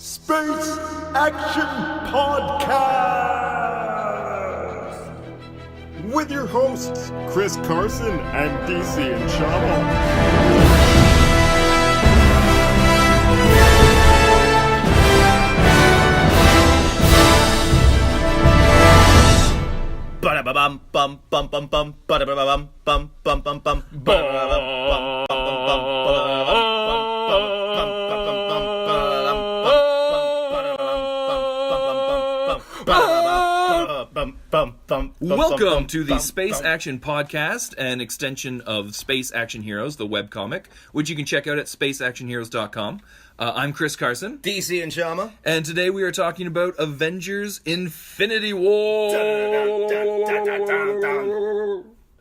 Space Action Podcast with your hosts Chris Carson and DC and Shama. Ba-da-ba-bum, bum, bum, bum, bum, ba-da-ba-bum, bum, bum, bum, bum, ba-da-ba-bum, bum, bum, bum, bum, Welcome to the Space Action Podcast, an extension of Space Action Heroes, the webcomic, which you can check out at spaceactionheroes.com. I'm Chris Carson. DC and Shama. And today we are talking about Avengers Infinity War.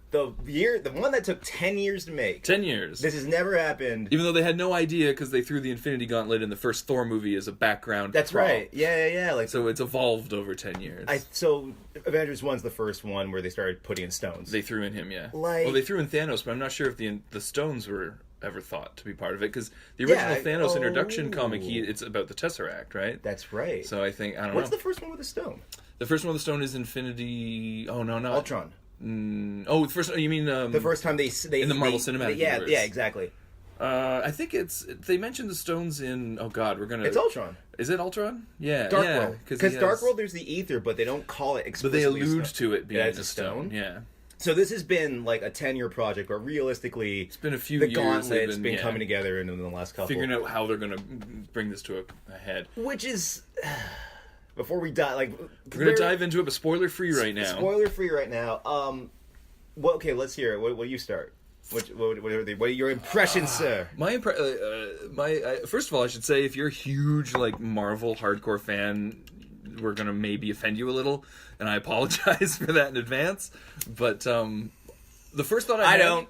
The one that took 10 years to make. 10 years. This has never happened. Even though they had no idea because they threw the Infinity Gauntlet in the first Thor movie as a background. That's prop. right. Yeah. Like, So it's evolved over 10 years. So Avengers 1's the first one where they started putting in stones. They threw in him, yeah. Like- they threw in Thanos, but I'm not sure if the stones were ever thought to be part of it, because the original Thanos introduction comic, it's about the Tesseract, right? That's right. So I think, I don't know. What's the first one with the stone? The first one with the stone is Infinity... Oh, no, not... Ultron. The first... You mean... The first time they in the Marvel Cinematic Universe. Yeah, exactly. I think it's... They mentioned the stones in... Oh, God, we're gonna... It's Ultron. Is it Ultron? Yeah. Dark yeah, World. Because Dark World, there's the ether, but they don't call it But explicitly they allude stone. to it being It's a stone. Yeah. So this has been like a 10-year project, but realistically, It's been a few the years. Gauntlet's they've been coming together in the last couple. Figuring out how they're going to bring this to a head. Which is, before we die, like... We're going to dive into it, but spoiler-free right now. Spoiler-free right now. Okay, let's hear it. What do you start? What are your impressions, sir? First of all, I should say, if you're a huge Marvel hardcore fan, we're gonna maybe offend you a little, and I apologize for that in advance. But the first thought I don't.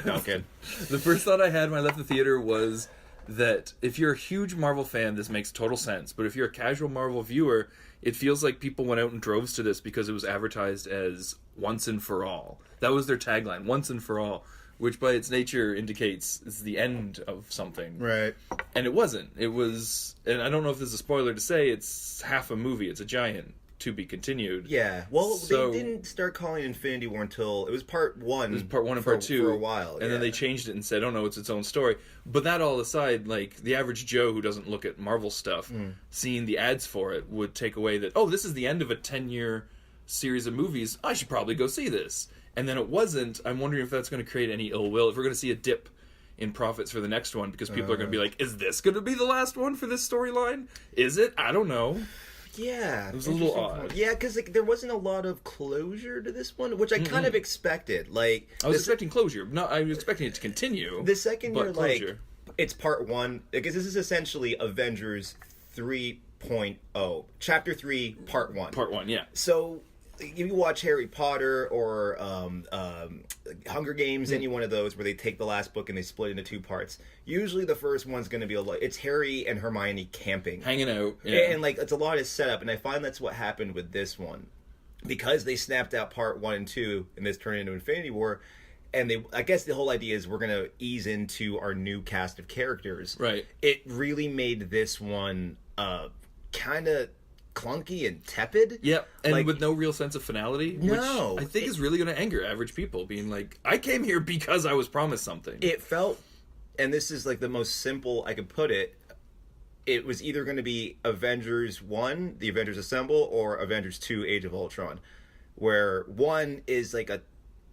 No, I'm kidding. The first thought I had when I left the theater was that if you're a huge Marvel fan, this makes total sense. But if you're a casual Marvel viewer, it feels like people went out in droves to this because it was advertised as once and for all. That was their tagline, once and for all, which by its nature indicates it's the end of something. Right. And it wasn't. It was, and I don't know if this is a spoiler to say, it's half a movie. It's a giant to be continued. Yeah. Well, So- they didn't start calling Infinity War until it was part one. It was part one and part two for a while, and then they changed it and said, "Oh no, it's its own story." But that all aside, the average Joe who doesn't look at Marvel stuff, seeing the ads for it would take away that, "Oh, this is the end of a 10-year series of movies. I should probably go see this." And then it wasn't. I'm wondering if that's going to create any ill will. If we're going to see a dip in profits for the next one, because people are going to be like, "Is this going to be the last one for this storyline? Is it? I don't know." Yeah, it was a little odd. Point. Yeah, because there wasn't a lot of closure to this one, which I kind of expected. I was expecting closure. No, I was expecting it to continue. The second but year, closure. It's part one, because this is essentially Avengers 3.0, Chapter 3, Part 1. Part 1, yeah. So if you watch Harry Potter or Hunger Games, any one of those where they take the last book and they split into two parts, usually the first one's going to be it's Harry and Hermione camping, hanging out, yeah. And it's a lot of setup, and I find that's what happened with this one, because they snapped out part 1 and 2 and this turned into Infinity War. And I guess the whole idea is we're going to ease into our new cast of characters. Right. It really made this one kind of clunky and tepid. Yep, and with no real sense of finality, no, which I think is really going to anger average people, being like, I came here because I was promised something. It felt, and this is the most simple I could put it, it was either going to be Avengers 1, The Avengers Assemble, or Avengers 2, Age of Ultron, where 1 is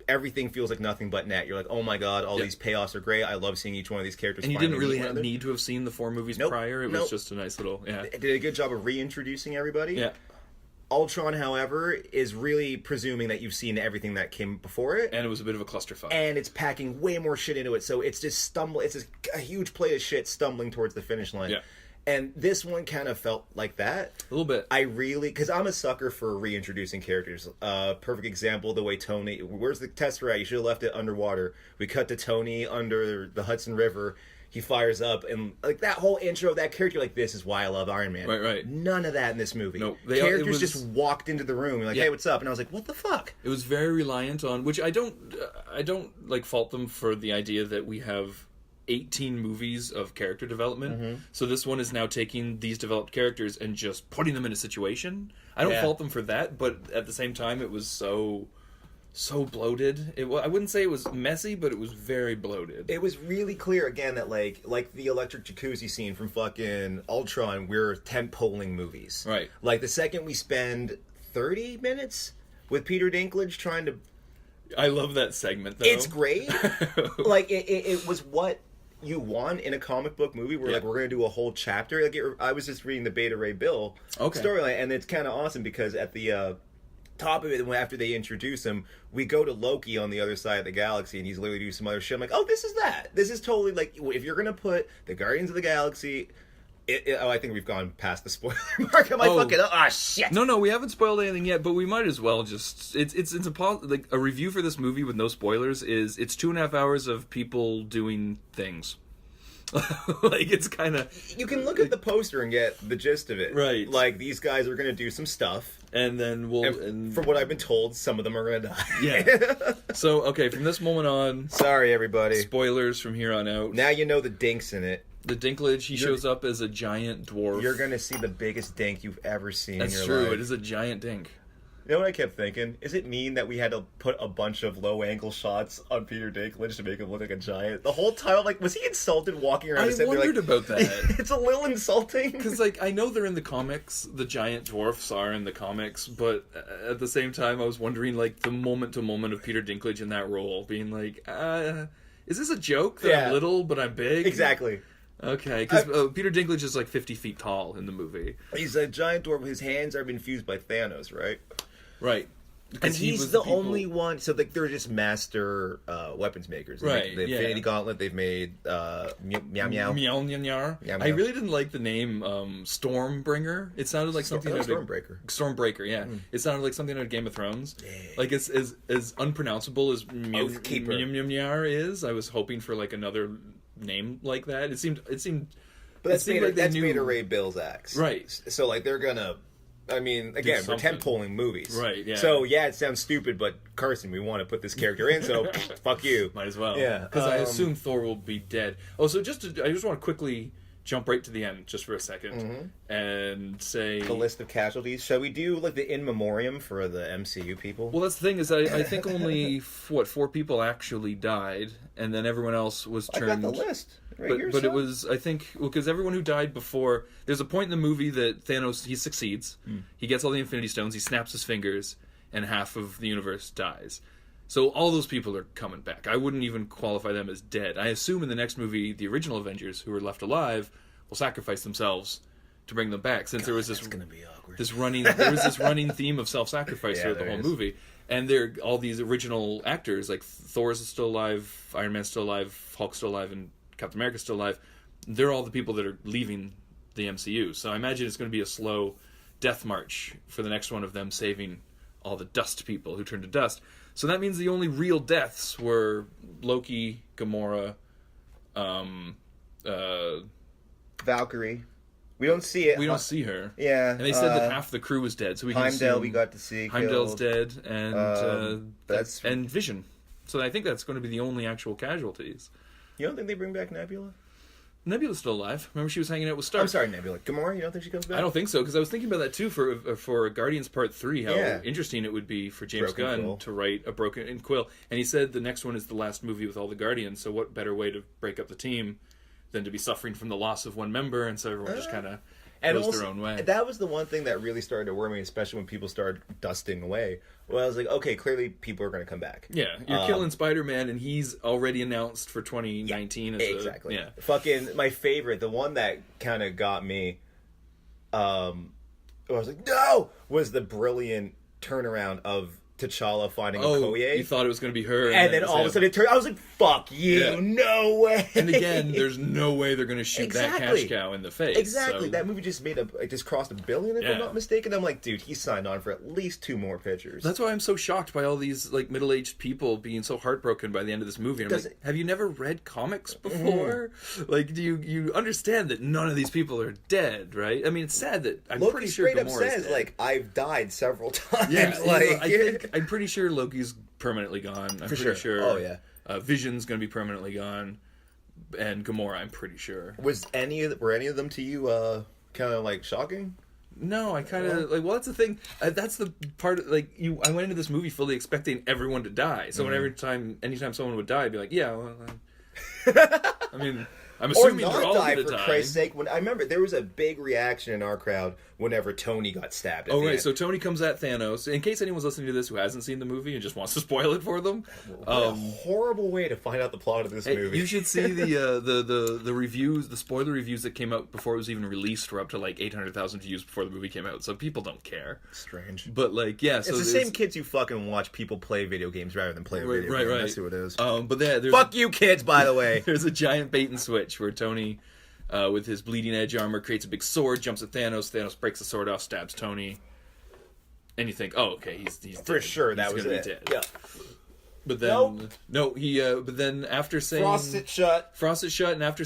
everything feels like nothing but net. You're like, oh my god, all these payoffs are great. I love seeing each one of these characters. And you didn't really need to have seen the 4 movies prior. It was just a nice little, It did a good job of reintroducing everybody. Yeah. Ultron, however, is really presuming that you've seen everything that came before it. And it was a bit of a clusterfuck. And it's packing way more shit into it. So it's just it's just a huge plate of shit stumbling towards the finish line. Yeah. And this one kind of felt like that. A little bit. Because I'm a sucker for reintroducing characters. Perfect example, the way Tony... Where's the Tesseract? You should have left it underwater. We cut to Tony under the Hudson River. He fires up, and that whole intro of that character, this is why I love Iron Man. Right. None of that in this movie. No, characters just walked into the room and hey, what's up? And I was like, what the fuck? It was very reliant on, which I don't fault them for the idea that we have 18 movies of character development. So this one is now taking these developed characters and just putting them in a situation. I don't fault them for that, but at the same time, it was so bloated. I wouldn't say it was messy, but it was very bloated. It was really clear again that like the electric jacuzzi scene from fucking Ultron, we're tent-poling movies. Right. Like the second we spend 30 minutes with Peter Dinklage trying to... I love that segment, though. It's great. Like, it was what you want in a comic book movie where, like, we're going to do a whole chapter. Like, I was just reading the Beta Ray Bill storyline, and it's kind of awesome because at the top of it, after they introduce him, we go to Loki on the other side of the galaxy, and he's literally doing some other shit. I'm like, oh, this is that. This is totally, like, if you're going to put the Guardians of the Galaxy... I think we've gone past the spoiler mark. Am I fucking up? Ah, shit. No, we haven't spoiled anything yet, but we might as well just. It's a review for this movie with no spoilers. It's 2.5 hours of people doing things. Like it's kind of. You can look at the poster and get the gist of it, right? Like these guys are going to do some stuff, and then And from what I've been told, some of them are going to die. Yeah. So okay, from this moment on. Sorry, everybody. Spoilers from here on out. Now you know the Dink's in it. The Dinklage, he shows up as a giant dwarf. You're going to see the biggest Dink you've ever seen in your life. That's true. It is a giant Dink. You know what I kept thinking? Is it mean that we had to put a bunch of low-angle shots on Peter Dinklage to make him look like a giant? The whole time, like, was he insulted walking around? I wondered like, about that. It's a little insulting. Because, like, I know they're in the comics. The giant dwarfs are in the comics. But at the same time, I was wondering, like, the moment-to-moment of Peter Dinklage in that role. Being like, is this a joke that I'm little but I'm big? Exactly. Okay, because Peter Dinklage is like 50 feet tall in the movie. He's a giant dwarf. His hands are been fused by Thanos, right? Right. And he's the only one. So they're just master weapons makers. Right. The Infinity Gauntlet. They've made Mjolnir. I really didn't like the name Stormbringer. It sounded like something out of Stormbreaker. Stormbreaker. Yeah. It sounded like something out of Game of Thrones. Yeah. Like it's as unpronounceable as Mjolnir is. I was hoping for like another name like that. It seemed. But that's Beta Ray Bill's axe, right? So like they're gonna. I mean, again, we're tent-poling movies. Right, yeah. So, yeah, it sounds stupid, but Carson, we want to put this character in, so fuck you. Might as well. Yeah. Because I assume Thor will be dead. Oh, so I just want to quickly jump right to the end, just for a second, and say... The list of casualties. Shall we do, like, the in memoriam for the MCU people? Well, that's the thing, is I think only, 4 people actually died, and then everyone else was turned... I got the list. But it was, I think, because everyone who died before, there's a point in the movie that Thanos, he succeeds, he gets all the Infinity Stones, he snaps his fingers, and half of the universe dies. So all those people are coming back. I wouldn't even qualify them as dead. I assume in the next movie, the original Avengers, who are left alive, will sacrifice themselves to bring them back, since there was this gonna be awkward. There was this running theme of self-sacrifice throughout the whole movie. And they're all these original actors, like Thor's still alive, Iron Man's still alive, Hulk's still alive, and Captain America's still alive. They're all the people that are leaving the MCU. So I imagine it's going to be a slow death march for the next one of them saving all the dust people who turned to dust. So that means the only real deaths were Loki, Gamora, Valkyrie. We don't see it. We don't see her. Yeah. And they said that half the crew was dead. So we can Heimdall we got to see. Heimdall's dead, and that's and Vision. So I think that's going to be the only actual casualties. You don't think they bring back Nebula? Nebula's still alive. Remember, she was hanging out with Stark. I'm sorry, Nebula. Gamora, you don't think she comes back? I don't think so, because I was thinking about that too for Guardians Part 3, how interesting it would be for James Gunn to write a Broken Quill. And he said the next one is the last movie with all the Guardians, so what better way to break up the team than to be suffering from the loss of one member, and so everyone just kind of goes their own way. That was the one thing that really started to worry me, especially when people started dusting away. Well, I was like, okay, clearly people are going to come back. Yeah, you're killing Spider-Man, and he's already announced for 2019. Exactly. Fucking my favorite, the one that kind of got me, I was like, no, was the brilliant turnaround of T'Challa finding Okoye. You thought it was going to be her. And then all of a sudden it turned, I was like, fuck you, no way. And again, there's no way they're going to shoot that cash cow in the face. Exactly. So. That movie just just crossed $1 billion, if I'm not mistaken. I'm like, dude, he signed on for at least 2 more pictures. That's why I'm so shocked by all these like middle-aged people being so heartbroken by the end of this movie. I'm like, have you never read comics before? Like, do you understand that none of these people are dead, right? I mean, it's sad that Loki pretty sure straight up Gamora's says, dead. like, I've died several times. Yeah, like, I'm pretty sure Loki's permanently gone. I'm pretty sure. Oh, yeah. Vision's going to be permanently gone. and Gamora, I'm pretty sure. were any of them to you kind of like shocking? No, I kind of like. Well, that's the thing. That's the part. Like I went into this movie fully expecting everyone to die. So anytime someone would die, I'd be like, yeah. Well, I mean, I'm assuming or they're all not die going for to die. Christ's sake. When I remember there was a big reaction in our crowd whenever Tony got stabbed. At Oh the right, end. so Tony comes at Thanos. In case anyone's listening to this who hasn't seen the movie and just wants to spoil it for them, What a horrible way to find out the plot of this movie. you should see the reviews, the spoiler reviews that came out before it was even released were up to like 800,000 views before the movie came out. So people don't care. Strange. But like, yeah, so It's the same kids who fucking watch people play video games rather than play a video game. right. That's who it is. But there's Fuck you, kids. By the way, there's a giant bait and switch where Tony, with his bleeding edge armor, creates a big sword, jumps at Thanos. Thanos breaks the sword off, stabs Tony, and you think, oh, okay, he's for dead. sure He's that was gonna it. be dead. Yeah. But then Nope. no, he. But then after saying Frost it shut. Frost it shut, and after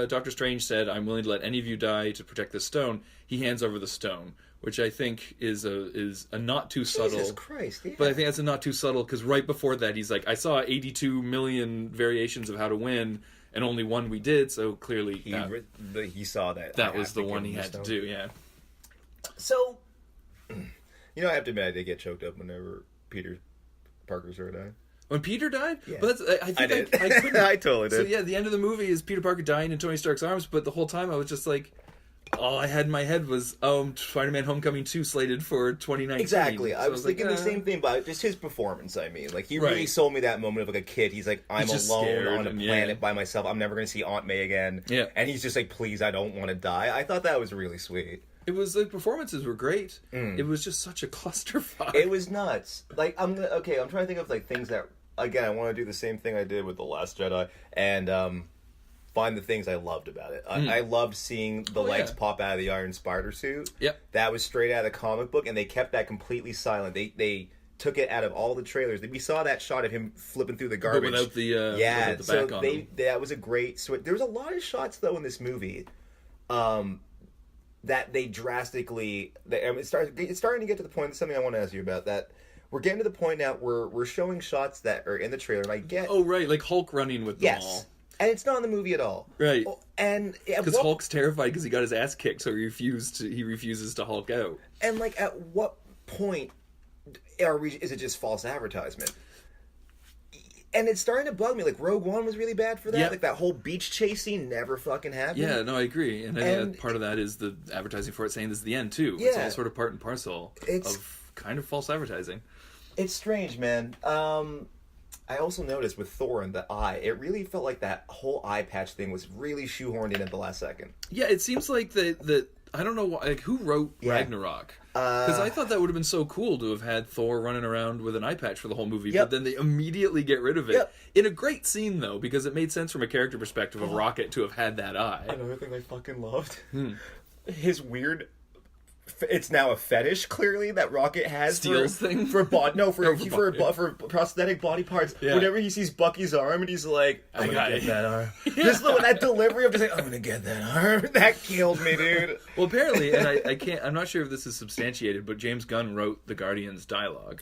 Doctor Strange said, "I'm willing to let any of you die to protect this stone," he hands over the stone, which I think is a not too subtle. Jesus Christ. Yeah. But I think that's a not too subtle because right before that he's like, "I saw 82 million variations of how to win, and only one we did." So clearly he saw that. that I was have the to one give he him had the to stone. do. Yeah. So, I have to admit, I did get choked up whenever Peter Parker started dying. When Peter died, Yeah. but that's, I think did. I couldn't. I totally So did. yeah, the end of the movie is Peter Parker dying in Tony Stark's arms, but the whole time I was just like, all I had in my head was, Spider-Man: Homecoming 2 slated for 2019. Exactly. So I was thinking the like, same thing about just his performance. I mean, like, he Right. really sold me that moment of like a kid. He's like, I'm He's just alone scared on a and, planet by myself. I'm never going to see Aunt May again. Yeah. And he's just like, please, I don't want to die. I thought that was really sweet. It was the performances were great. It was just such a clusterfuck. It was nuts. Like, I'm trying to think of like things that, again, I want to do the same thing I did with The Last Jedi and find the things I loved about it. I loved seeing the legs pop out of the Iron Spider suit. Yep. That was straight out of the comic book, and they kept that completely silent. They took it out of all the trailers. We saw that shot of him flipping through the garbage. without the yeah, without the so back on him. that was a great switch. There was a lot of shots though in this movie. That they drastically, it's starting to get to the point. Something I want to ask you about that. We're getting to the point now where we're showing shots that are in the trailer, and I get Oh right, like Hulk running with them all. yes, and it's not in the movie at all, Right. Oh, and Because Hulk's terrified because he got his ass kicked, so he refuses to Hulk out. and like at what point is it just false advertisement? And it's starting to bug me. Like Rogue One was really bad for that. Yeah. Like that whole beach chase scene never fucking happened. Yeah, no, I agree, and I think And- that part of that is the advertising for it saying this is the end too. It's Yeah. all sort of part and parcel of kind of false advertising. It's strange, man. I also noticed with Thor and the eye, it really felt like that whole eye patch thing was really shoehorned in at the last second. Yeah, it seems like that. I don't know why, like who wrote Ragnarok. Because I thought that would have been so cool to have had Thor running around with an eye patch for the whole movie, Yep. but then they immediately get rid of it. Yep. In a great scene, though, because it made sense from a character perspective of Rocket to have had that eye. Another thing I fucking loved. His weird... It's now a fetish, clearly, that Rocket has Steals for, thing? for for for prosthetic body parts. Yeah. Whenever he sees Bucky's arm and he's like, I'm gonna got get it. that arm. Just that delivery of just like, I'm gonna get that arm. That killed me, dude. Well, apparently, and I can't. I'm not sure if this is substantiated, but James Gunn wrote the Guardians dialogue,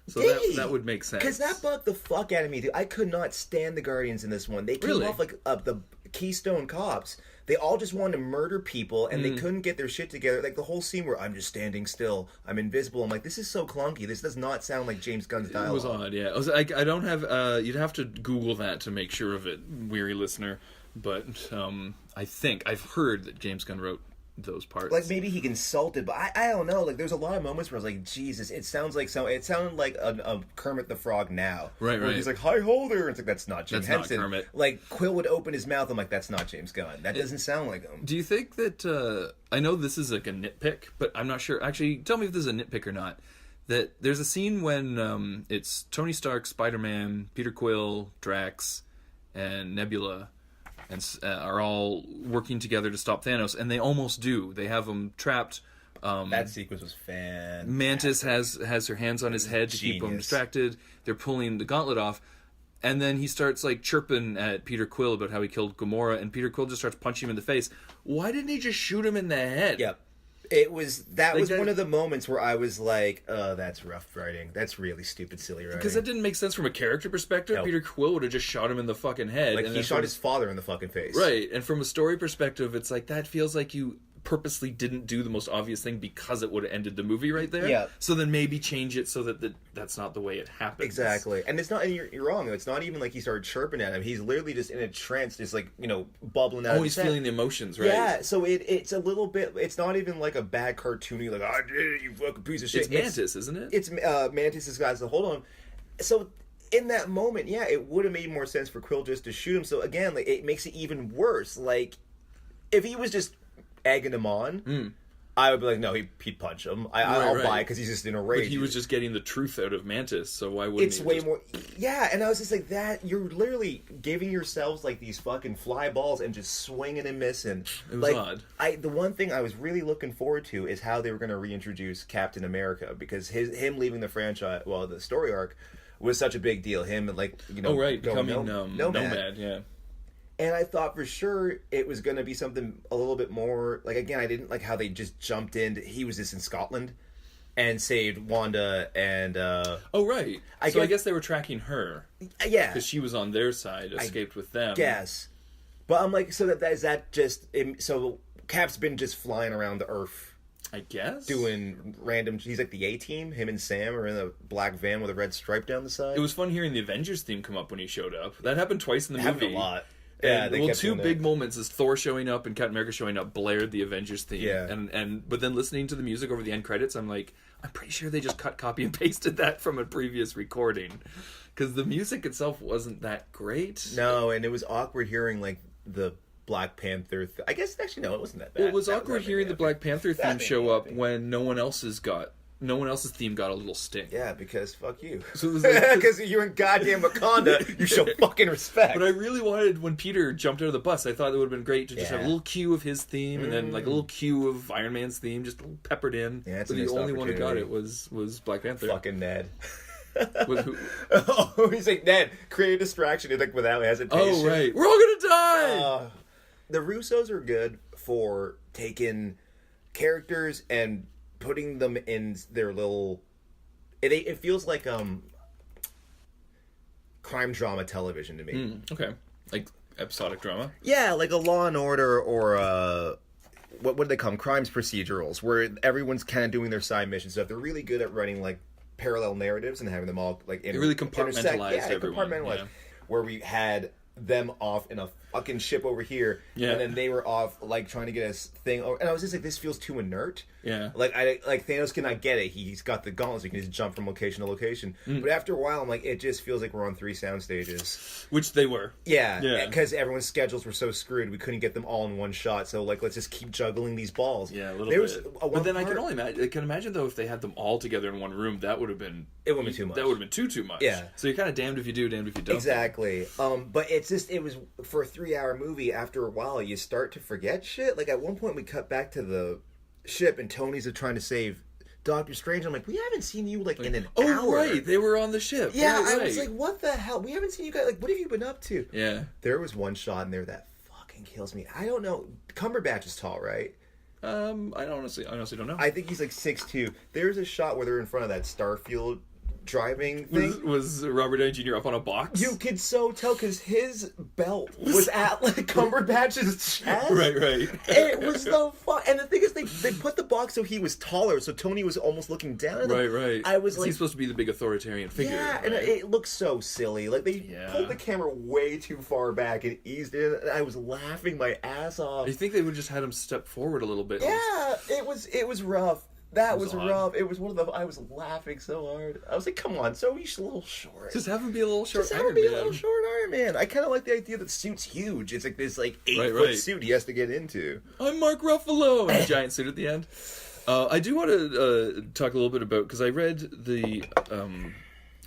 so that would make sense. Because that bugged the fuck out of me, dude. I could not stand the Guardians in this one. They came Really? off like the Keystone Cops. They all just wanted to murder people, and they couldn't get their shit together. Like the whole scene where I'm just standing still, I'm invisible. I'm like, this is so clunky. This does not sound like James Gunn's dialogue. It was odd, yeah. I don't have. You'd have to Google that to make sure of it, weary listener. But I think I've heard that James Gunn wrote those parts. Like maybe he consulted, but I don't know. Like there's a lot of moments where I was like, Jesus, it sounded like a Kermit the Frog now. Right, where right. He's like, hi holder. And it's like, that's not Jim That's not Henson. Kermit. Like Quill would open his mouth. I'm like, that's not James Gunn. That doesn't sound like him. Do you think that I know this is like a nitpick, but I'm not sure. Actually, tell me if this is a nitpick or not. That there's a scene when it's Tony Stark, Spider-Man, Peter Quill, Drax, and Nebula, and are all working together to stop Thanos, and they almost do. They have him trapped. That sequence was fantastic. Mantis has her hands on his head to keep him Genius. distracted. They're pulling the gauntlet off. And then he starts like chirping at Peter Quill about how he killed Gamora, and Peter Quill just starts punching him in the face. Why didn't he just shoot him in the head? Yep. That Like was that- one of the moments where I was like, oh, that's rough writing. That's really stupid, silly writing. Because that didn't make sense from a character perspective. No. Peter Quill would have just shot him in the fucking head. like, and he then shot from- his father in the fucking face. Right, and from a story perspective, it's like, that feels like you purposely didn't do the most obvious thing because it would have ended the movie right there. Yeah. So then maybe change it so that that's not the way it happens. Exactly. And it's not, and you're wrong. It's not even like he started chirping at him. He's literally just in a trance, just like, bubbling out of He's his head. feeling the emotions, right? Yeah, so it's a little bit, it's not even like a bad cartoony, like, I did it, you fucking piece of shit. It's Mantis, isn't it? It's Mantis's guys to hold on. So in that moment, yeah, it would have made more sense for Quill just to shoot him. So again, like, it makes it even worse. Like, if he was just egging him on, I would be like, no, he'd punch him. I'll buy it because he's just in a rage. But he was just getting the truth out of Mantis, so why wouldn't It's he way just... more. Yeah, and I was just like, that. You're literally giving yourselves like these fucking fly balls and just swinging and missing. It was like, odd. The one thing I was really looking forward to is how they were going to reintroduce Captain America, because him leaving the franchise, well, the story arc was such a big deal. Him and Becoming Nomad, yeah. And I thought for sure it was going to be something a little bit more... Like, again, I didn't like how they just jumped in. He was just in Scotland and saved Wanda and... I guess they were tracking her. Yeah. Because she was on their side, escaped with them. Yes. But I'm like, so is that just... So Cap's been just flying around the Earth I guess? doing random... He's like the A-Team. Him and Sam are in a black van with a red stripe down the side. It was fun hearing the Avengers theme come up when he showed up. That happened twice in the Happened movie. a lot. And, Yeah, two big moments is Thor showing up and Captain America showing up blared the Avengers theme. Yeah. But then listening to the music over the end credits, I'm like, I'm pretty sure they just cut, copy, and pasted that from a previous recording. Because the music itself wasn't that great. No, and it was awkward hearing, like, the Black Panther... I guess, actually, no, it wasn't that bad. Well, it was That awkward that hearing the epic. Black Panther That theme made show me up happy. when no one else's theme got a little sting. Yeah, because fuck you. So it was like, Because you're in goddamn Wakanda, you show fucking respect. but I really wanted, when Peter jumped out of the bus, I thought it would have been great to just have a Yeah. little cue of his theme and then like a little cue of Iron Man's theme, just peppered in. Yeah, it's but a the missed only one who got opportunity. it was Black Panther. Fucking Ned. With who? Oh, he's like, Ned, create a distraction, like, without hesitation. Oh, right. We're all gonna die! The Russos are good for taking characters and putting them in their little... It feels like crime drama television to me. Okay. Like episodic drama? Yeah, like a Law and Order or what do they call them? Crimes procedurals, where everyone's kind of doing their side mission stuff. They're really good at running like parallel narratives and having them all like really compartmentalized everyone, compartmentalized. yeah. Where we had them off in a fucking ship over here, Yeah. and then they were off like trying to get us thing over, and I was just like, this feels too inert. Yeah. Like Thanos cannot get it. He's got the gauntlets. He can just jump from location to location. But after a while, I'm like, it just feels like we're on 3 sound stages. Which they were. Yeah, Yeah. because everyone's schedules were so screwed, we couldn't get them all in one shot. So like, let's just keep juggling these balls. Yeah, a little There was bit. a one But then I part- can imagine though if they had them all together in one room, that would have been It would've been too much. That would have been too much. Yeah. So you're kind of damned if you do, damned if you don't. Exactly. But it was for a 3-hour movie. After a while, you start to forget shit. Like at one point, we cut back to the ship, and Tony's trying to save Doctor Strange. I'm like, we haven't seen you like in an hour. Oh right, they were on the ship. Yeah, Right, I was right. like, what the hell? We haven't seen you guys. Like, what have you been up to? Yeah. There was one shot in there that fucking kills me. I don't know. Cumberbatch is tall, right? I honestly don't know. I think he's like 6'2". There's a shot where they're in front of that Starfield driving thing. Was Robert Downey Jr. up on a box? You could so tell because his belt was at like Cumberbatch's chest. Right. It was so fun. And the thing is, they put the box so he was taller, so Tony was almost looking down at him. Right. I was like, he's supposed to be the big authoritarian figure. yeah, right? and it looked so silly. Like they Yeah. pulled the camera way too far back and eased in. And I was laughing my ass off. I think they would just had him step forward a little bit. Yeah, it was rough. That was odd. rough. It was one of the. I was laughing so hard. I was like, "Come on, so he's a little short. Just have him be a little short Just have Iron him be a Man. little short Iron Man." I kind of like the idea that the suit's huge. It's like this 8-foot Right. suit he has to get into. I'm Mark Ruffalo in a giant suit at the end. I do want to talk a little bit about, because I read the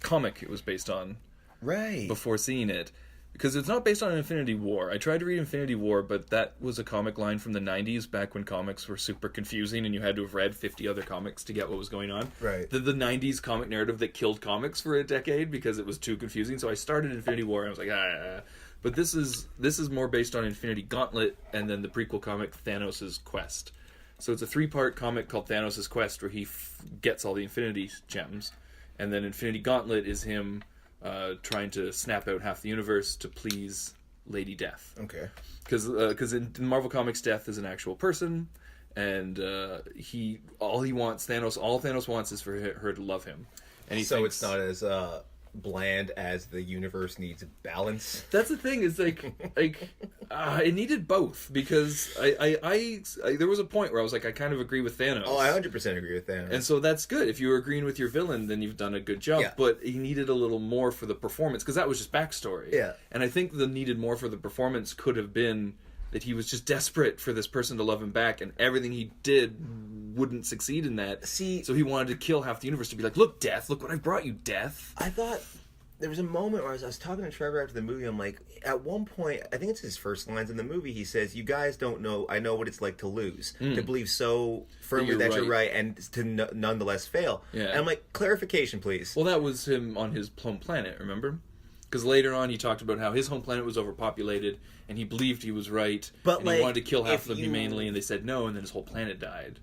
comic it was based on Right. before seeing it. Because it's not based on Infinity War. I tried to read Infinity War, but that was a comic line from the 90s, back when comics were super confusing and you had to have read 50 other comics to get what was going on. Right. The 90s comic narrative that killed comics for a decade because it was too confusing. So I started Infinity War and I was like, But this is more based on Infinity Gauntlet and then the prequel comic Thanos' Quest. So it's a 3-part comic called Thanos' Quest, where he gets all the Infinity Gems, and then Infinity Gauntlet is him trying to snap out half the universe to please Lady Death. Okay. Because in Marvel Comics, Death is an actual person, and all Thanos wants is for her to love him. And It's not as bland as the universe needs balance. That's the thing, is it needed both, because I there was a point where I was like, I kind of agree with Thanos. Oh, I 100% agree with Thanos. And so that's good. If you were agreeing with your villain, then you've done a good job. Yeah. But he needed a little more for the performance, because that was just backstory. Yeah. And I think the needed more for the performance could have been that he was just desperate for this person to love him back, and everything he did wouldn't succeed in that. So he wanted to kill half the universe to be like, look, Death, look what I brought you, Death. I thought there was a moment where I was talking to Trevor after the movie. I'm like, at one point, I think it's his first lines in the movie, he says, "You guys don't know, I know what it's like to lose. To believe so firmly that you're right and to nonetheless fail." Yeah. And I'm like, clarification, please. Well, that was him on his home planet, remember? Because later on, he talked about how his home planet was overpopulated, and he believed he was right, but and he wanted to kill half of them humanely, and they said no, and then his whole planet died.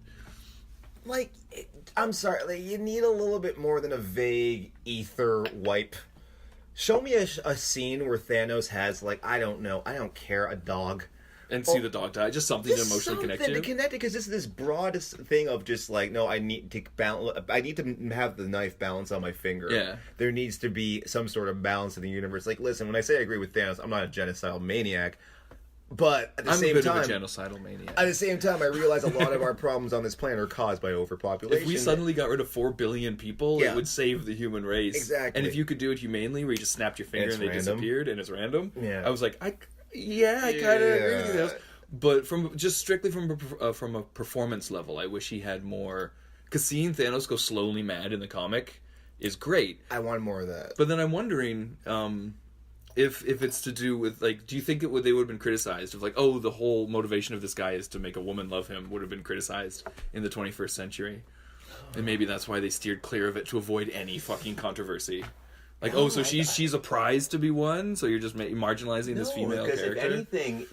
I'm sorry, you need a little bit more than a vague ether wipe. Show me a scene where Thanos has, I don't know, I don't care, a dog. And see the dog die. Just something to emotionally connect to. Because this is this broadest thing of just no, I need to have the knife balance on my finger. Yeah. There needs to be some sort of balance in the universe. Listen, when I say I agree with Thanos, I'm not a genocidal maniac. But at the same time, I'm a bit of a genocidal maniac. At the same time, I realize a lot of our problems on this planet are caused by overpopulation. If we suddenly got rid of 4 billion people, it would save the human race. Exactly. And if you could do it humanely, where you just snapped your finger and they disappeared, and it's random, yeah. I was like, I kind of agree with you. But strictly from a performance level, I wish he had more. Because seeing Thanos go slowly mad in the comic is great. I want more of that. But then I'm wondering if it's to do with do you think they would have been criticized of the whole motivation of this guy is to make a woman love him, would have been criticized in the 21st century, and maybe that's why they steered clear of it to avoid any fucking controversy. So she's a prize to be won, so you're just marginalizing this female character. If anything,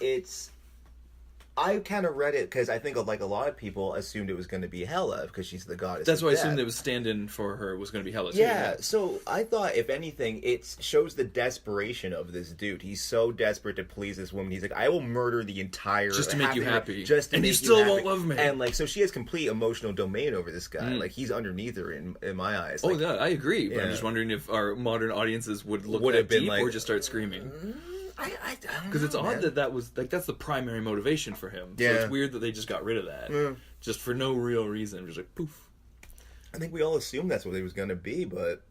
I kind of read it because I think a lot of people assumed it was going to be Hela because she's the goddess. That's why I death. assumed it was stand-in for her was going to be Hela too. Yeah, so I thought if anything, it shows the desperation of this dude. He's so desperate to please this woman. He's like, I will murder the entire just to make you happy. And you still won't love me. And so she has complete emotional domain over this guy. He's underneath her in my eyes. Yeah, I agree. But I'm just wondering if our modern audiences would look that deep or just start screaming. Because it's odd that was that's the primary motivation for him. Yeah. So it's weird that they just got rid of that, just for no real reason. Just poof. I think we all assumed that's what it was going to be, but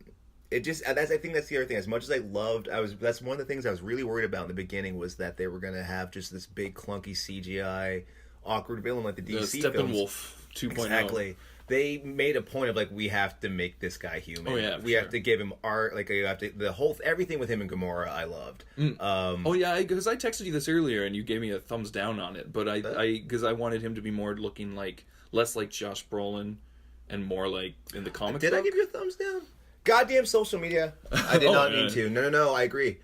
it just I think that's the other thing. As much as that's one of the things I was really worried about in the beginning was that they were going to have just this big clunky CGI awkward villain like the DC films. Steppenwolf 2.0. Exactly. They made a point of we have to make this guy human. Oh yeah, we have to give him art. You have to everything with him and Gamora. I loved. Because I texted you this earlier and you gave me a thumbs down on it. But because I wanted him to be more looking less like Josh Brolin and more like in the comic. Did I give you a thumbs down? Goddamn social media! I did not mean to. No. I agree.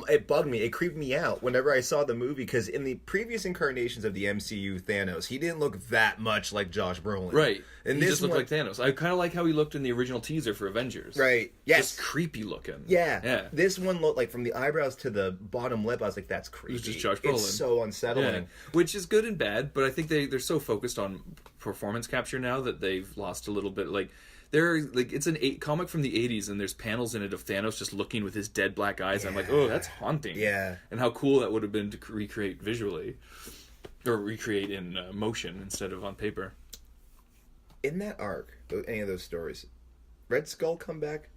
It bugged me. It creeped me out whenever I saw the movie because in the previous incarnations of the MCU Thanos, he didn't look that much like Josh Brolin. Right. And he just looked like Thanos. I kind of like how he looked in the original teaser for Avengers. Right. Yes. Just creepy looking. Yeah. This one looked from the eyebrows to the bottom lip. I was like, that's creepy. It was just Josh Brolin. It's so unsettling. Yeah. Which is good and bad, but I think they're so focused on performance capture now that they've lost a little bit. It's an comic from the 80s and there's panels in it of Thanos just looking with his dead black eyes. Yeah. I'm like, oh, that's haunting. Yeah. And how cool that would have been to recreate visually. Or recreate in motion instead of on paper. In that arc, any of those stories, Red Skull come back?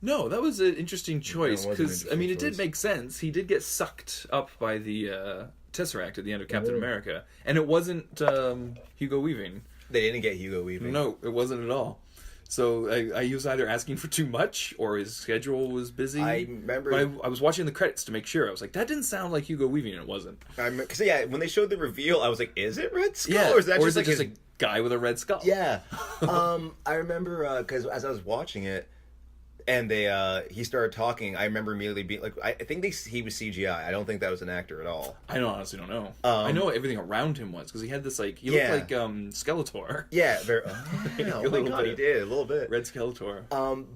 No, that was an interesting choice. Because, it did make sense. He did get sucked up by the Tesseract at the end of Captain America. And it wasn't Hugo Weaving. They didn't get Hugo Weaving. No, it wasn't at all. So I was either asking for too much or his schedule was busy. I remember... I was watching the credits to make sure. I was like, that didn't sound like Hugo Weaving, and it wasn't. Because, when they showed the reveal, I was like, is it Red Skull? Yeah. Or is that just a guy with a red skull? Yeah. I remember, because as I was watching it, and he started talking. I remember immediately being like, I think he was CGI. I don't think that was an actor at all. I honestly don't know. I know everything around him was because he had this like he looked like Skeletor. Yeah, very. Oh my god, he did a little bit. Red Skeletor.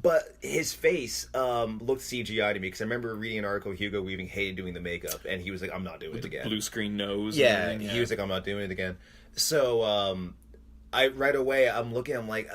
But his face looked CGI to me because I remember reading an article. Hugo Weaving hated doing the makeup, and he was like, "I'm not doing it again." Blue screen nose. Yeah, he was like, "I'm not doing it again." So I right away I'm looking. I'm like,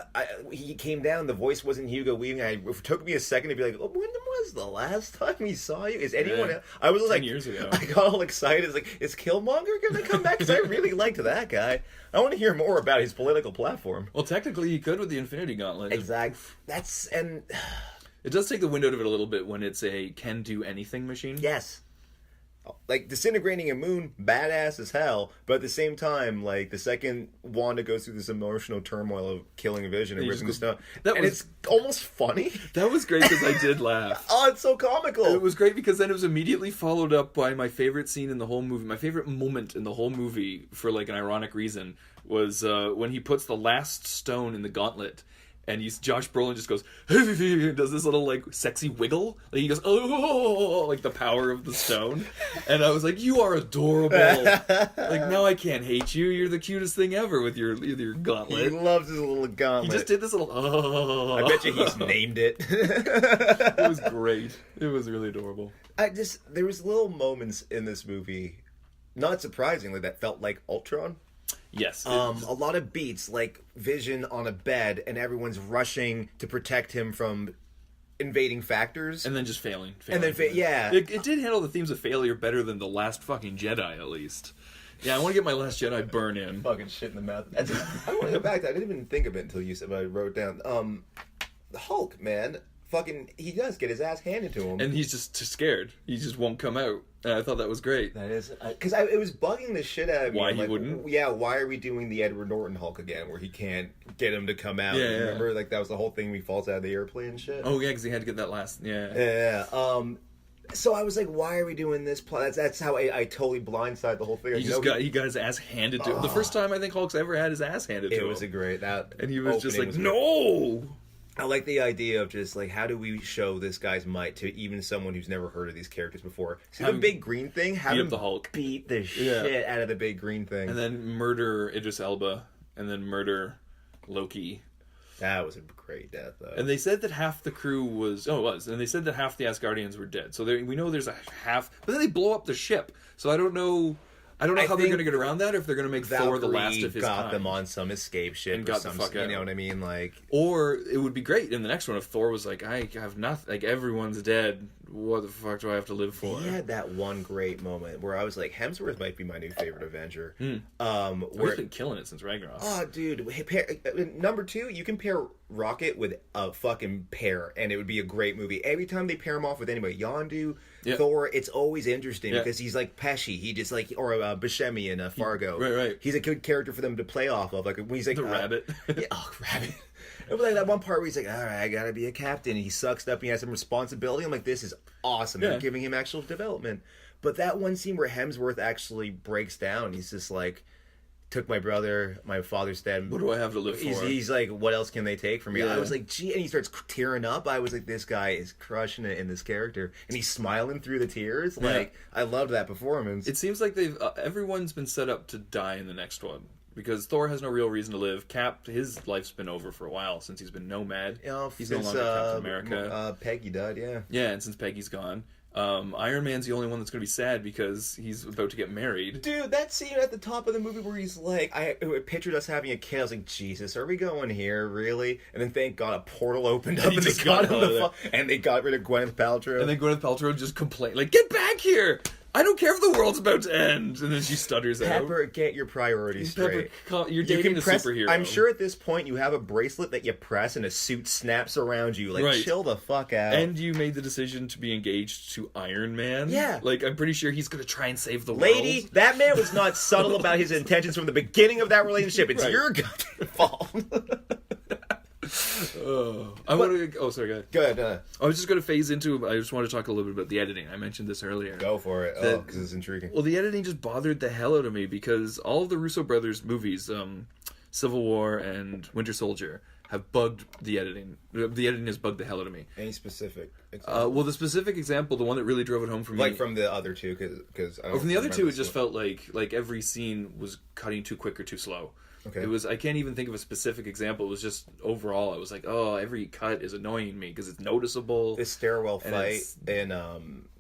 he came down. The voice wasn't Hugo Weaving. It took me a second to be like, oh, when was the last time we saw you? Is anyone? Yeah. I was 10 like, years ago. I got all excited. It's like, is Killmonger going to come back? Because I really liked that guy. I want to hear more about his political platform. Well, technically, he could with the Infinity Gauntlet. Exactly. It does take the wind out of it a little bit when it's a can do anything machine. Yes. Like, disintegrating a moon, badass as hell, but at the same time, like, the second Wanda goes through this emotional turmoil of killing a Vision and ripping the stuff, it's almost funny. That was great because I did laugh. Oh, it's so comical. It was great because then it was immediately followed up by my favorite scene in the whole movie. My favorite moment in the whole movie, for, like, an ironic reason, was when he puts the last stone in the gauntlet. And Josh Brolin just goes, does this little, like, sexy wiggle. Like, he goes, oh, like the power of the stone. And I was like, you are adorable. Like, now I can't hate you. You're the cutest thing ever with your gauntlet. He loves his little gauntlet. He just did this little, oh. I bet you he's named it. It was great. It was really adorable. There was little moments in this movie, not surprisingly, that felt like Ultron. Yes. A lot of beats, like Vision on a bed, and everyone's rushing to protect him from invading factors. And then just failing. And then, yeah. It did handle the themes of failure better than The Last fucking Jedi, at least. Yeah, I want to get my Last Jedi burn in. Fucking shit in the mouth. I want to go back to that. I didn't even think of it until you said, but I wrote down. The Hulk, man. Fucking, he does get his ass handed to him. And he's just scared. He just won't come out. And I thought that was great. That is... Because it was bugging the shit out of me. Why he wouldn't? Yeah, why are we doing the Edward Norton Hulk again, where he can't get him to come out? Yeah, remember? Like, that was the whole thing when he falls out of the airplane and shit? Oh, yeah, because he had to get that last... Yeah. Yeah. So I was like, why are we doing this plot? That's how I totally blindside the whole thing. He got his ass handed to him. The first time I think Hulk's ever had his ass handed to him. It was a great... And he was just like, no! I like the idea of just, like, how do we show this guy's might to even someone who's never heard of these characters before? See the big green thing? Have him the Hulk. Beat the shit out of the big green thing. And then murder Idris Elba. And then murder Loki. That was a great death, though. And they said that half the crew was... Oh, it was. And they said that half the Asgardians were dead. So we know there's a half... But then they blow up the ship. So I don't know... how they're going to get around that, or if they're going to make Thor the last of his got kind. them on some escape ship and got the fuck out. You know what I mean? Like, or it would be great in the next one if Thor was like, I have nothing. Like, everyone's dead. What the fuck do I have to live for? He had that one great moment where I was like, Hemsworth might be my new favorite Avenger. He's been killing it since Ragnarok. Oh, dude. Number 2, you can pair Rocket with a fucking pair, and it would be a great movie. Every time they pair him off with anybody, Yondu, Thor, it's always interesting because he's like Pesci. He just like, or Buscemi in Fargo. Right. He's a good character for them to play off of. Like when he's like the rabbit. Rabbit. It was like that one part where he's like, all right, I gotta be a captain. And he sucks up and he has some responsibility. I'm like, this is awesome. They're giving him actual development. But that one scene where Hemsworth actually breaks down, he's just like, took my brother, my father's dead. What do I have to live for? He's like, what else can they take from me? I was like, gee, and he starts tearing up. I was like, this guy is crushing it in this character. And he's smiling through the tears. Like, I loved that performance. It seems like everyone's been set up to die in the next one. Because Thor has no real reason to live. Cap, his life's been over for a while since he's been nomad. He's no longer Captain America. Peggy died, yeah. Yeah, and since Peggy's gone. Iron Man's the only one that's going to be sad because he's about to get married. Dude, that scene at the top of the movie where he's like, I pictured us having a kid. I was like, Jesus, are we going here, really? And then thank God a portal opened up and they got him and they got rid of Gwyneth Paltrow. And then Gwyneth Paltrow just complained, like, get back here! I don't care if the world's about to end. And then she stutters out. Pepper, get your priorities straight. You're dating a superhero. I'm sure at this point you have a bracelet that you press and a suit snaps around you. Like, chill the fuck out. And you made the decision to be engaged to Iron Man. Yeah. Like, I'm pretty sure he's going to try and save the world. Lady, that man was not subtle about his intentions from the beginning of that relationship. It's your goddamn fault. Sorry, go ahead. Go ahead. I was just going to phase into. I just want to talk a little bit about the editing. I mentioned this earlier. Go for it. Because it's intriguing. Well, the editing just bothered the hell out of me because all of the Russo brothers movies, Civil War and Winter Soldier, have bugged the editing. The editing has bugged the hell out of me. Any specific example? Well, the specific example, the one that really drove it home for me, like from the other two, because from the other two, it just felt like every scene was cutting too quick or too slow. Okay. It was. I can't even think of a specific example. It was just overall. I was like, oh, every cut is annoying me because it's noticeable. This stairwell fight in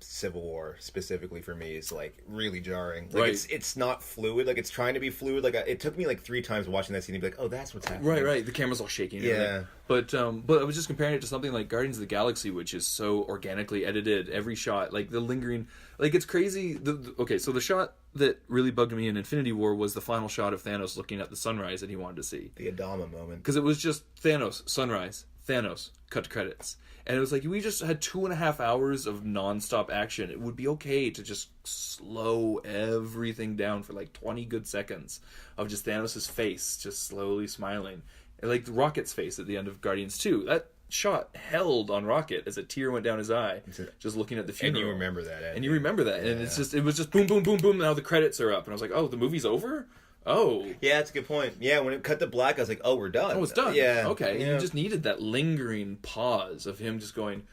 Civil War specifically for me is like really jarring. Like Right. it's not fluid. Like it's trying to be fluid. Like it took me like 3 times watching that scene to be like, oh, that's what's happening. Right. The camera's all shaking. And Yeah. everything. But I was just comparing it to something like Guardians of the Galaxy, which is so organically edited. Every shot, like the lingering, like it's crazy. Okay, so the shot that really bugged me in Infinity War was the final shot of Thanos looking at the sunrise that he wanted to see. The Adama moment. Because it was just Thanos, sunrise, Thanos, cut to credits. And it was like, we just had 2.5 hours of nonstop action. It would be okay to just slow everything down for like 20 good seconds of just Thanos' face just slowly smiling. And like Rocket's face at the end of Guardians 2. That shot held on Rocket as a tear went down his eye, just looking at the funeral. And you remember that. And you remember that. And it was just boom, boom, boom, boom. Now the credits are up. And I was like, oh, the movie's over? Oh. Yeah, that's a good point. Yeah, when it cut to black, I was like, oh, we're done. Oh, it's done. Yeah. Okay. Yeah. And you just needed that lingering pause of him just going,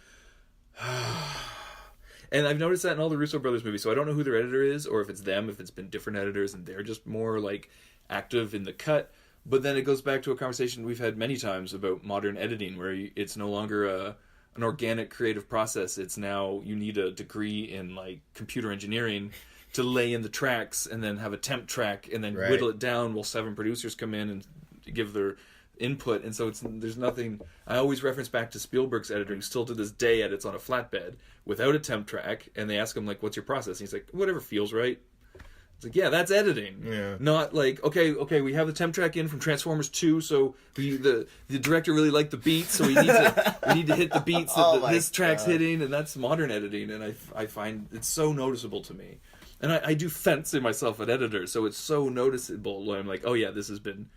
and I've noticed that in all the Russo brothers movies. So I don't know who their editor is, or if it's them, if it's been different editors and they're just more like active in the cut. But then it goes back to a conversation we've had many times about modern editing, where it's no longer an organic creative process. It's now you need a degree in like computer engineering to lay in the tracks and then have a temp track and then whittle it down while 7 producers come in and give their input. And so there's nothing. I always reference back to Spielberg's editor, who still to this day edits on a flatbed without a temp track. And they ask him like, "What's your process?" And he's like, "Whatever feels right." It's like, yeah, that's editing. Yeah. Not like, okay, we have the temp track in from Transformers 2, so the director really liked the beats, so we need to hit the beats that this track's hitting, and that's modern editing, and I find it's so noticeable to me. And I do fancy myself an editor, so it's so noticeable when I'm like, oh yeah, this has been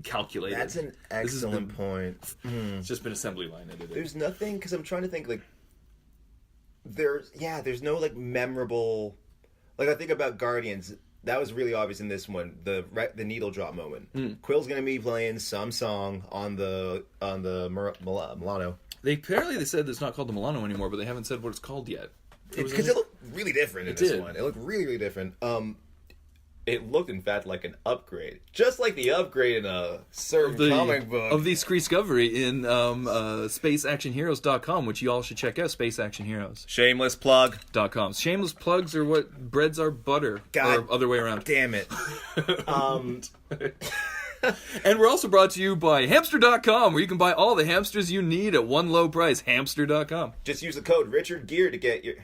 calculated. That's an excellent point. It's just been assembly line edited. There's nothing, because I'm trying to think, like, there's no, like, memorable... Like, I think about Guardians, that was really obvious in this one, the needle drop moment. Quill's going to be playing some song on the Milano. They said it's not called the Milano anymore, but they haven't said what it's called yet. Because it looked really different in this one. It looked really, really different. It looked, in fact, like an upgrade. Just like the upgrade in a certain comic book. Of the Discovery in SpaceActionHeroes.com, which you all should check out, Space Action Heroes. Shameless plug. .com. Shameless plugs are what breads our butter. God, or other way around. Damn it. And we're also brought to you by Hamster.com, where you can buy all the hamsters you need at one low price. Hamster.com. Just use the code RichardGear to get your...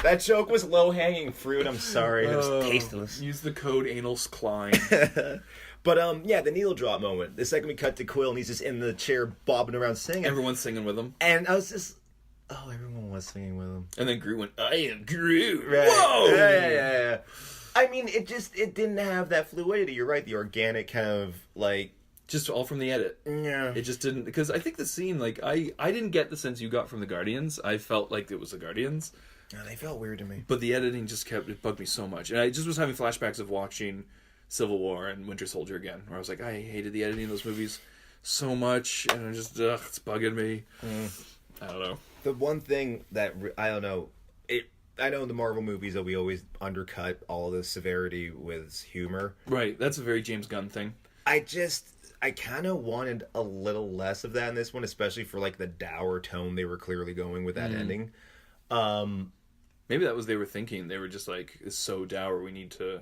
That joke was low-hanging fruit. I'm sorry. It was tasteless. Use the code Analscline. But, yeah, the needle drop moment. The second we cut to Quill, and he's just in the chair bobbing around singing. Everyone's singing with him. And I was just... Oh, everyone was singing with him. And then Groot went, I am Groot. Right. Whoa! Yeah. I mean, it didn't have that fluidity. You're right. The organic kind of, like... Just all from the edit. Yeah. It just didn't... Because I think the scene, like, I didn't get the sense you got from the Guardians. I felt like it was the Guardians. Yeah, they felt weird to me. But the editing it bugged me so much. And I just was having flashbacks of watching Civil War and Winter Soldier again, where I was like, I hated the editing of those movies so much, and I'm just, it's bugging me. I don't know. The one thing that, I don't know, I know in the Marvel movies that we always undercut all the severity with humor. Right, that's a very James Gunn thing. I kind of wanted a little less of that in this one, especially for, like, the dour tone they were clearly going with that ending. Maybe that was they were thinking. They were just like, it's so dour, we need to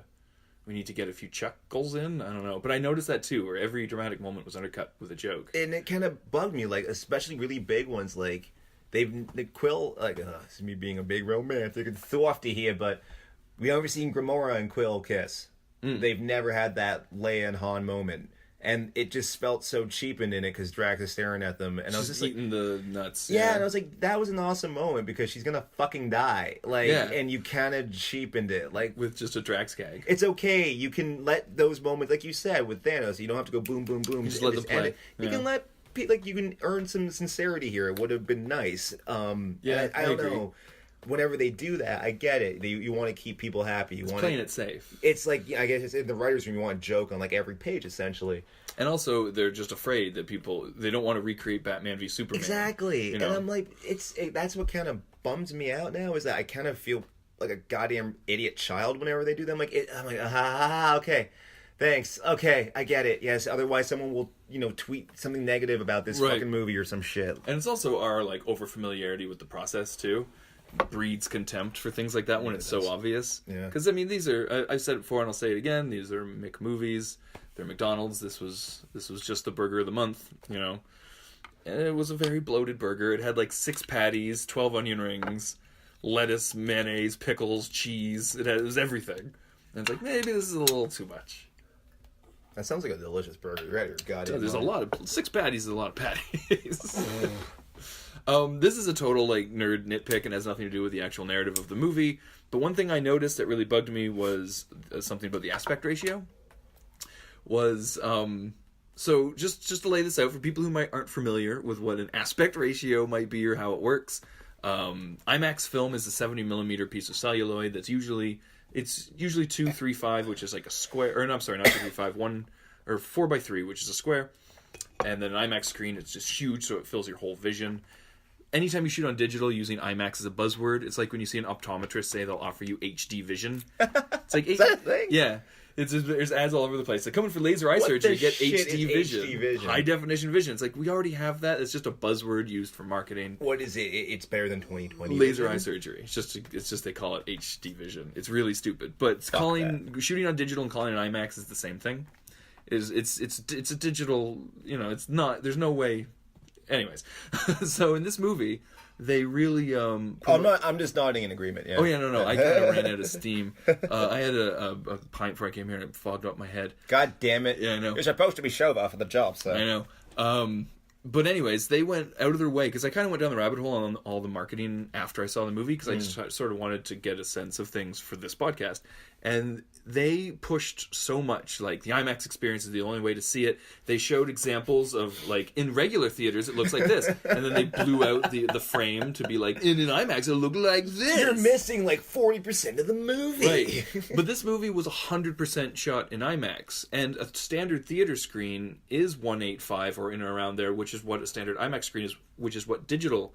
get a few chuckles in. I don't know. But I noticed that too, where every dramatic moment was undercut with a joke. And it kind of bugged me, like, especially really big ones, like, the Quill, like, this is me being a big romantic and softy here, but we never seen Gamora and Quill kiss. They've never had that Leia and Han moment. And it just felt so cheapened in it because Drax is staring at them, and I was just eating like, the nuts. Yeah, and I was like, that was an awesome moment because she's gonna fucking die, like, and you kind of cheapened it, like with just a Drax gag. It's okay, you can let those moments, like you said with Thanos, you don't have to go boom, boom, boom. You just let them play. You can let you can earn some sincerity here. It would have been nice. I don't know. whenever they do that, I get it. You want to keep people happy. You want Playing it safe. It's like, I guess it's in the writer's room, you want to joke on like every page, essentially. And also, they're just afraid that they don't want to recreate Batman v Superman. Exactly. You know? And I'm like, that's what kind of bums me out now, is that I kind of feel like a goddamn idiot child whenever they do them. I'm like, okay. Thanks. Okay, I get it. Yes, otherwise someone will, tweet something negative about this fucking movie or some shit. And it's also our, like, over-familiarity with the process, too. Breeds contempt for things like that when it's so obvious. Yeah. Because, I mean, these are... I've said it before and I'll say it again. These are McMovies. They're McDonald's. This was just the burger of the month, And it was a very bloated burger. It had, like, 6 patties, 12 onion rings, lettuce, mayonnaise, pickles, cheese. It was everything. And it's like, maybe this is a little too much. That sounds like a delicious burger. You're right, goddamn. There's a lot of 6 patties is a lot of patties. This is a total like nerd nitpick and has nothing to do with the actual narrative of the movie. But one thing I noticed that really bugged me was something about the aspect ratio. So just to lay this out for people who aren't familiar with what an aspect ratio might be or how it works. IMAX film is a 70mm piece of celluloid that's usually 2:3:5, which is like a square, or no, I'm sorry, not 2:3:5, 4:3, which is a square, and then an IMAX screen, it's just huge, so it fills your whole vision. Anytime you shoot on digital using IMAX as a buzzword, it's like when you see an optometrist say they'll offer you HD vision. It's like, is that a thing? Yeah. There's ads all over the place. Like, coming for laser eye surgery, you get HD vision. HD vision? High definition vision. It's like, we already have that. It's just a buzzword used for marketing. What is it? It's better than 20/20. Laser eye surgery. It's just they call it HD vision. It's really stupid. But shooting on digital and calling it IMAX is the same thing. It's a digital, it's not, there's no way. Anyways. So in this movie, they really I'm just nodding in agreement. Yeah. Oh yeah, no. I kind of ran out of steam. I had a pint before I came here, and it fogged up my head. God damn it! Yeah, I know. You're supposed to be show off of the job, so I know. But anyways, they went out of their way, because I kind of went down the rabbit hole on all the marketing after I saw the movie, because I just sort of wanted to get a sense of things for this podcast. And they pushed so much, like, the IMAX experience is the only way to see it. They showed examples of, like, in regular theaters, it looks like this. And then they blew out the frame to be like, in an IMAX, it'll look like this. You're missing, like, 40% of the movie. Right. But this movie was 100% shot in IMAX. And a standard theater screen is 1.85 or in or around there, which is what a standard IMAX screen is, which is what digital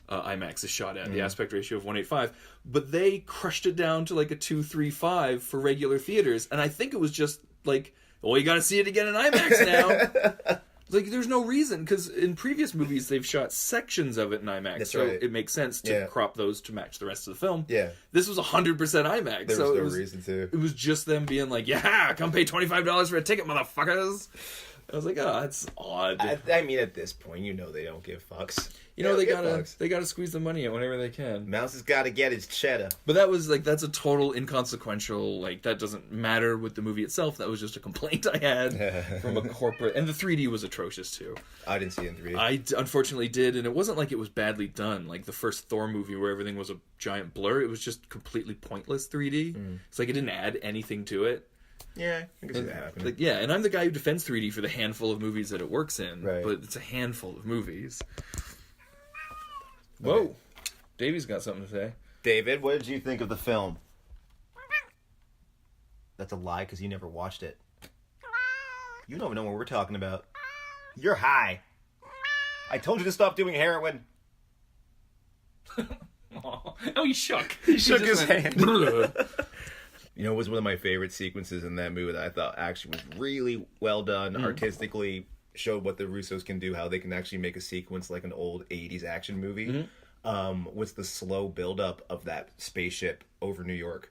IMAX is shot at, the aspect ratio of 1.85, but they crushed it down to like a 2.35 for regular theaters, and I think it was just like, well, you gotta see it again in IMAX now. Like, there's no reason, because in previous movies they've shot sections of it in IMAX. That's so right. It makes sense to crop those to match the rest of the film. Yeah. This was 100% IMAX. There was no reason to. It was just them being like, yeah, come pay $25 for a ticket, motherfuckers. I was like, oh, that's odd. I mean, at this point, they don't give fucks. They gotta squeeze the money out whenever they can. Mouse has got to get his cheddar. But that was like, that's a total inconsequential, like, that doesn't matter with the movie itself. That was just a complaint I had from a corporate. And the 3D was atrocious too. I didn't see it in 3D. I unfortunately did, and it wasn't like it was badly done. Like the first Thor movie where everything was a giant blur. It was just completely pointless 3D. It's like it didn't add anything to it. Yeah, I can see that happening. Like, yeah, and I'm the guy who defends 3D for the handful of movies that it works in. Right. But it's a handful of movies. Whoa. Okay. Davey's got something to say. David, what did you think of the film? That's a lie, because you never watched it. You don't know what we're talking about. You're high. I told you to stop doing heroin. Oh, he shook. He shook his hand. hand. It was one of my favorite sequences in that movie that I thought actually was really well done, artistically showed what the Russos can do, how they can actually make a sequence like an old 80s action movie. Was the slow buildup of that spaceship over New York.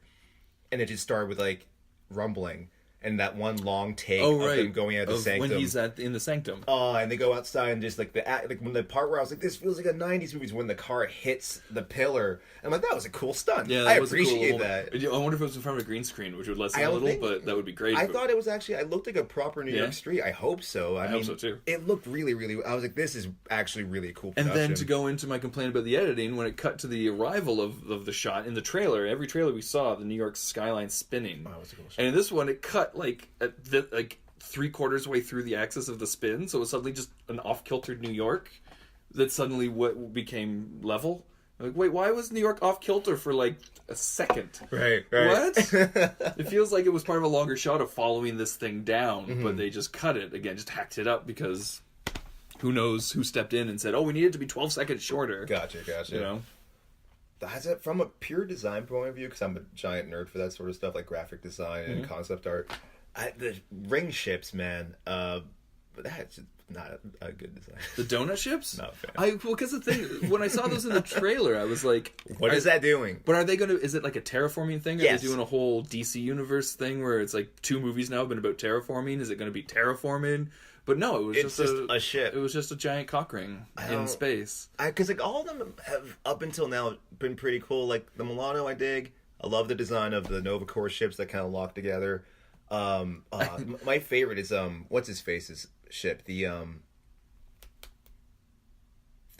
And it just started with, like, rumbling. And that one long take of them going out the sanctum. When he's in the sanctum. Oh, and they go outside and just, like, when the part where I was like, this feels like a 90s movie is when the car hits the pillar. I'm like, that was a cool stunt. Yeah, I appreciate that. I wonder if it was in front of a green screen, which would lessen a little, but that would be great. I thought it was actually, it looked like a proper New York street. I hope so. I hope so, too. It looked really, really, I was like, this is actually really a cool production. And then to go into my complaint about the editing, when it cut to the arrival of the shot, in the trailer, every trailer we saw, the New York skyline spinning. Oh, that was a cool shot. And in this one, it cut, like, like 3/4 way through the axis of the spin, so it was suddenly just an off-kiltered New York that suddenly became level. Like, wait, why was New York off kilter for like a second? Right. What? It feels like it was part of a longer shot of following this thing down, but they just cut it again, just hacked it up because who knows who stepped in and said, "Oh, we need it to be 12 seconds shorter." Gotcha. You know. That's it from a pure design point of view, because I'm a giant nerd for that sort of stuff, like graphic design and concept art. The ring ships, man. But that's not a good design. The donut ships? Not a fan. Because the thing, when I saw those in the trailer, I was like, What is that doing? But are they going to, is it like a terraforming thing? Are Yes. they doing a whole DC Universe thing where it's like 2 movies now have been about terraforming? Is it going to be terraforming? But no, it was It's just a ship. It was just a giant cock ring in space. Because like all of them have, up until now, been pretty cool. Like the Milano, I dig. I love the design of the Nova Corps ships that kind of lock together. My favorite is what's his face's ship? The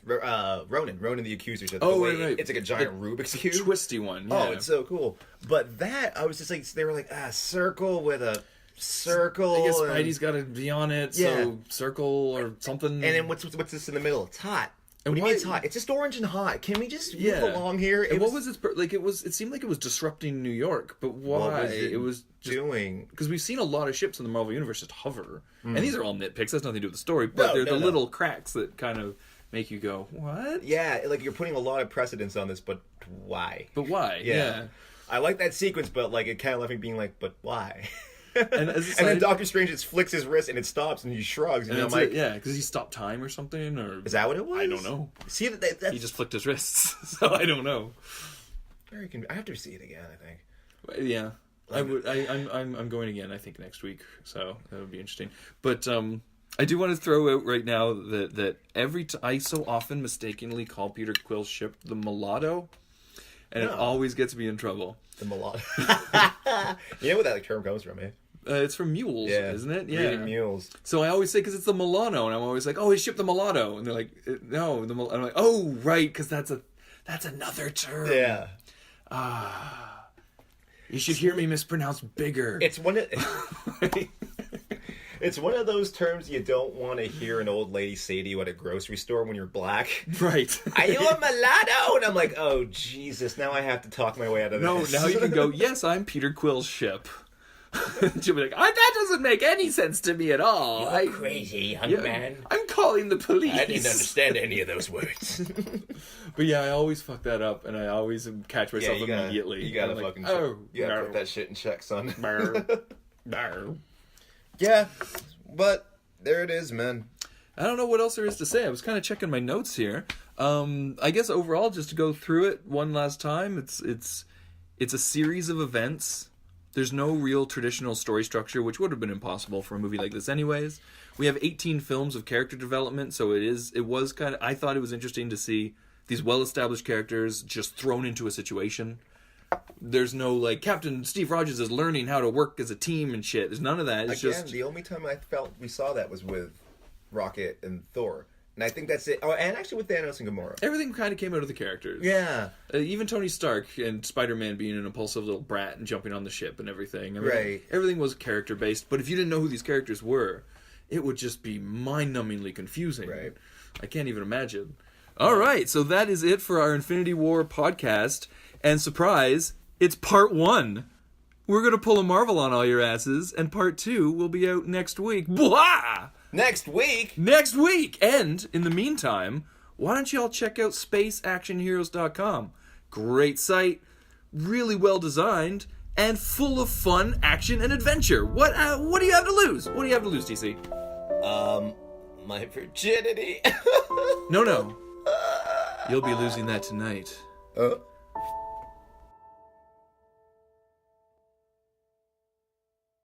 Ronan the Accuser's ship. Oh, The way right. It's like a giant Rubik's cube. Twisty one. Yeah. Oh, it's so cool. But that, I was just like, they were like, circle with a circle. I guess and- Spidey's got to be on it, Yeah. so circle or something. And then what's this in the middle? It's hot. And what do you why- mean it's hot? It's just orange and hot. Can we just move along here? And what was its like? It seemed like it was disrupting New York, but why? What was it was just, doing? because we've seen a lot of ships in the Marvel universe just hover, and these are all nitpicks. That's nothing to do with the story, but they're the little cracks that kind of make you go, "What?" Yeah, like you're putting a lot of precedence on this, but why? But why? Yeah. I like that sequence, but like it kind of left me being like, but why? And, as a And side- then Doctor Strange just flicks his wrist and it stops and he shrugs and I'm it's like, yeah, because he stopped time or something, or is that what it was? I don't know. See that's He just flicked his wrists, so I don't know. very I have to see it again. I think. Yeah, I would. I'm going again. I think next week, so that would be interesting. But I do want to throw out right now that I so often mistakenly call Peter Quill's ship the Mulatto, and it always gets me in trouble. The mulatto. You know where that term comes from, eh? It's from mules, isn't it? Yeah, Reading mules. So I always say, because it's the Milano, and I'm always like, oh, his ship the Mulatto, and they're like, no, and I'm like, oh, right, because that's another term. Yeah. You should hear me mispronounce bigger. It's one of it's one of those terms you don't want to hear an old lady say to you at a grocery store when you're black. Right. Are you a mulatto? And I'm like, oh Jesus! Now I have to talk my way out of No, this. now you can go, yes, I'm Peter Quill's ship. She'll be like, that doesn't make any sense to me at all. You're crazy, young man. I'm calling the police. I didn't understand any of those words. But yeah, I always fuck that up, and I always catch myself you gotta, immediately. You gotta I'm fucking like, put that shit in check, son. No. Yeah, but there it is, man. I don't know what else there is to say. I was kind of checking my notes here. I guess overall, just to go through it one last time, it's a series of events. There's no real traditional story structure, which would have been impossible for a movie like this anyways. We have 18 films of character development, so it was kind of, I thought it was interesting to see these well-established characters just thrown into a situation. There's no, like, Captain Steve Rogers is learning how to work as a team and shit. There's none of that. It's Again, just... the only time I felt we saw that was with Rocket and Thor. And I think that's it. Oh, and actually with Thanos and Gamora. Everything kind of came out of the characters. Yeah. Even Tony Stark and Spider-Man being an impulsive little brat and jumping on the ship and everything. I mean, Right. Everything was character-based, but if you didn't know who these characters were, it would just be mind-numbingly confusing. Right. I can't even imagine. All right, so that is it for our Infinity War podcast. And surprise, it's part 1. We're going to pull a Marvel on all your asses, and part 2 will be out next week. Blah! Next week? Next week! And, in the meantime, why don't you all check out SpaceActionHeroes.com. Great site, really well designed, and full of fun, action, and adventure. What do you have to lose? What do you have to lose, DC? My virginity. No. You'll be losing that tonight.